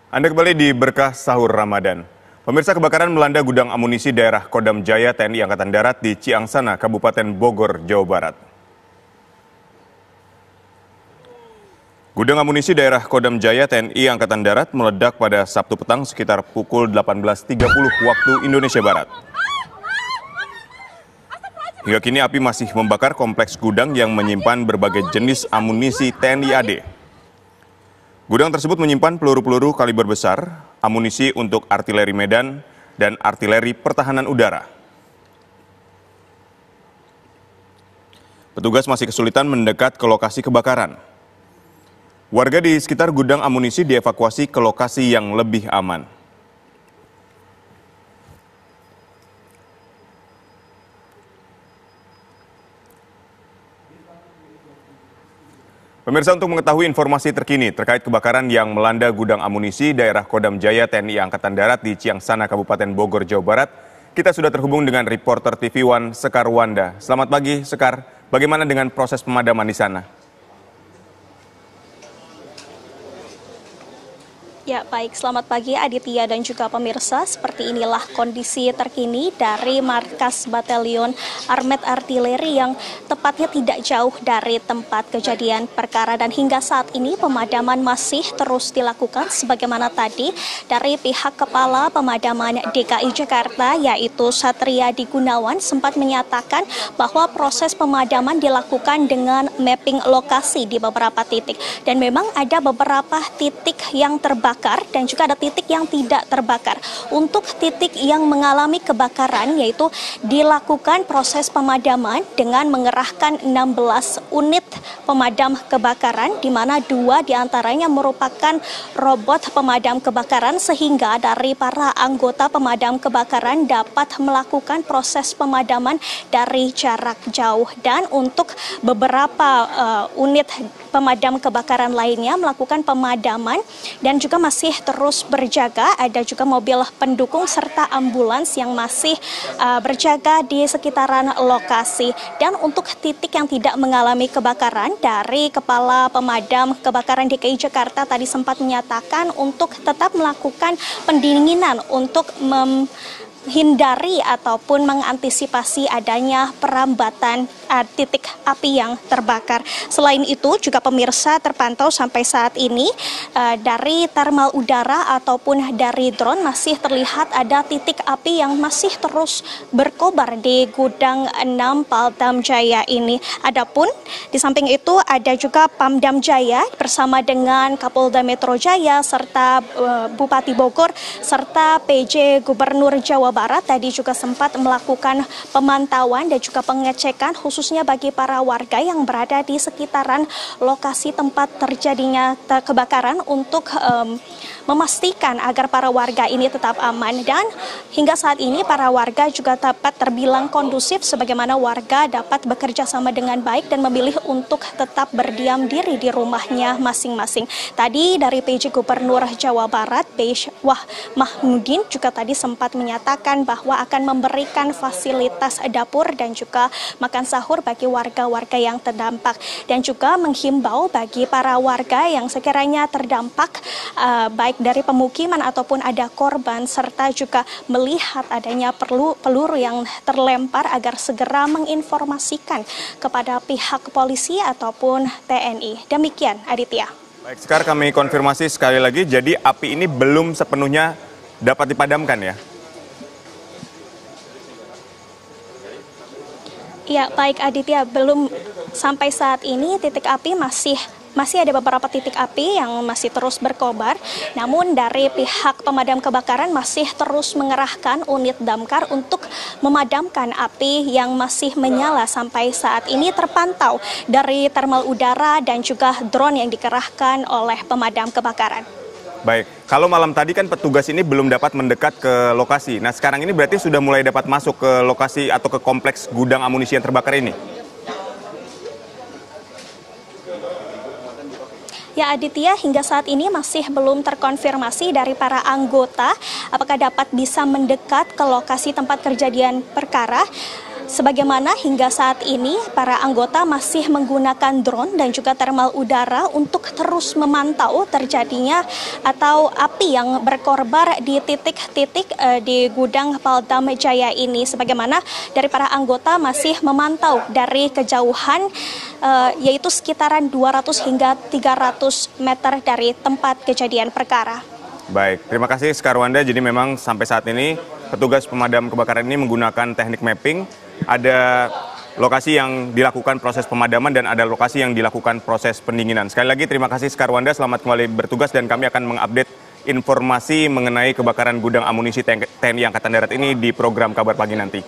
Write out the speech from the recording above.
Anda kembali di Berkah Sahur Ramadan. Pemirsa, kebakaran melanda gudang amunisi daerah Kodam Jaya TNI Angkatan Darat di Ciangsana, Kabupaten Bogor, Jawa Barat. Gudang amunisi daerah Kodam Jaya TNI Angkatan Darat meledak pada Sabtu petang sekitar pukul 18.30 waktu Indonesia Barat. Hingga kini api masih membakar kompleks gudang yang menyimpan berbagai jenis amunisi TNI AD. Gudang tersebut menyimpan peluru-peluru kaliber besar, amunisi untuk artileri medan, dan artileri pertahanan udara. Petugas masih kesulitan mendekat ke lokasi kebakaran. Warga di sekitar gudang amunisi dievakuasi ke lokasi yang lebih aman. Pemirsa, untuk mengetahui informasi terkini terkait kebakaran yang melanda gudang amunisi daerah Kodam Jaya TNI Angkatan Darat di Ciangsana, Kabupaten Bogor, Jawa Barat, kita sudah terhubung dengan reporter TV One Sekar Wanda. Selamat pagi, Sekar. Bagaimana dengan proses pemadaman di sana? Ya, baik. Selamat pagi Aditya dan juga pemirsa. Seperti inilah kondisi terkini dari markas Batalion Armet Artileri yang tepatnya tidak jauh dari tempat kejadian perkara. Dan hingga saat ini pemadaman masih terus dilakukan sebagaimana tadi dari pihak Kepala Pemadaman DKI Jakarta yaitu Satriadi Gunawan sempat menyatakan bahwa proses pemadaman dilakukan dengan mapping lokasi di beberapa titik. Dan memang ada beberapa titik yang terbakar dan juga ada titik yang tidak terbakar. Untuk titik yang mengalami kebakaran yaitu dilakukan proses pemadaman dengan mengerahkan 16 unit pemadam kebakaran di mana 2 diantaranya merupakan robot pemadam kebakaran sehingga dari para anggota pemadam kebakaran dapat melakukan proses pemadaman dari jarak jauh. Dan untuk beberapa unit pemadam kebakaran lainnya melakukan pemadaman dan juga masih terus berjaga. Ada juga mobil pendukung serta ambulans yang masih berjaga di sekitaran lokasi. Dan untuk titik yang tidak mengalami kebakaran, dari Kepala Pemadam Kebakaran DKI Jakarta tadi sempat menyatakan untuk tetap melakukan pendinginan untuk menghindari ataupun mengantisipasi adanya perambatan titik api yang terbakar. Selain itu juga pemirsa terpantau sampai saat ini dari thermal udara ataupun dari drone masih terlihat ada titik api yang masih terus berkobar di gudang 6 Paldam Jaya ini. Adapun di samping itu ada juga Pamdam Jaya bersama dengan Kapolda Metro Jaya serta Bupati Bogor serta PJ Gubernur Jawa Barat tadi juga sempat melakukan pemantauan dan juga pengecekan khususnya bagi para warga yang berada di sekitaran lokasi tempat terjadinya kebakaran untuk memastikan agar para warga ini tetap aman. Dan hingga saat ini para warga juga dapat terbilang kondusif sebagaimana warga dapat bekerja sama dengan baik dan memilih untuk tetap berdiam diri di rumahnya masing-masing. Tadi dari PJ Gubernur Jawa Barat, Wah Mahmudin juga tadi sempat menyatakan bahwa akan memberikan fasilitas dapur dan juga makan sahur bagi warga-warga yang terdampak dan juga menghimbau bagi para warga yang sekiranya terdampak baik dari pemukiman ataupun ada korban serta juga melihat adanya peluru yang terlempar agar segera menginformasikan kepada pihak polisi ataupun TNI. Demikian Aditya. Baik, sekarang kami konfirmasi sekali lagi, jadi api ini belum sepenuhnya dapat dipadamkan ya? Ya, baik Aditya, belum sampai saat ini titik api masih ada beberapa titik api yang masih terus berkobar. Namun dari pihak pemadam kebakaran masih terus mengerahkan unit damkar untuk memadamkan api yang masih menyala sampai saat ini terpantau dari thermal udara dan juga drone yang dikerahkan oleh pemadam kebakaran. Baik, kalau malam tadi kan petugas ini belum dapat mendekat ke lokasi. Nah sekarang ini berarti sudah mulai dapat masuk ke lokasi atau ke kompleks gudang amunisi yang terbakar ini? Ya Aditya, hingga saat ini masih belum terkonfirmasi dari para anggota apakah dapat bisa mendekat ke lokasi tempat kejadian perkara. Sebagaimana hingga saat ini para anggota masih menggunakan drone dan juga thermal udara untuk terus memantau terjadinya atau api yang berkorbar di titik-titik di gudang Paldam Jaya ini. Sebagaimana dari para anggota masih memantau dari kejauhan yaitu sekitaran 200 hingga 300 meter dari tempat kejadian perkara. Baik, terima kasih Sekarwanda. Jadi memang sampai saat ini petugas pemadam kebakaran ini menggunakan teknik mapping. Ada lokasi yang dilakukan proses pemadaman dan ada lokasi yang dilakukan proses pendinginan. Sekali lagi terima kasih Sekarwanda, selamat kembali bertugas dan kami akan mengupdate informasi mengenai kebakaran gudang amunisi TNI Angkatan Darat ini di program Kabar Pagi nanti.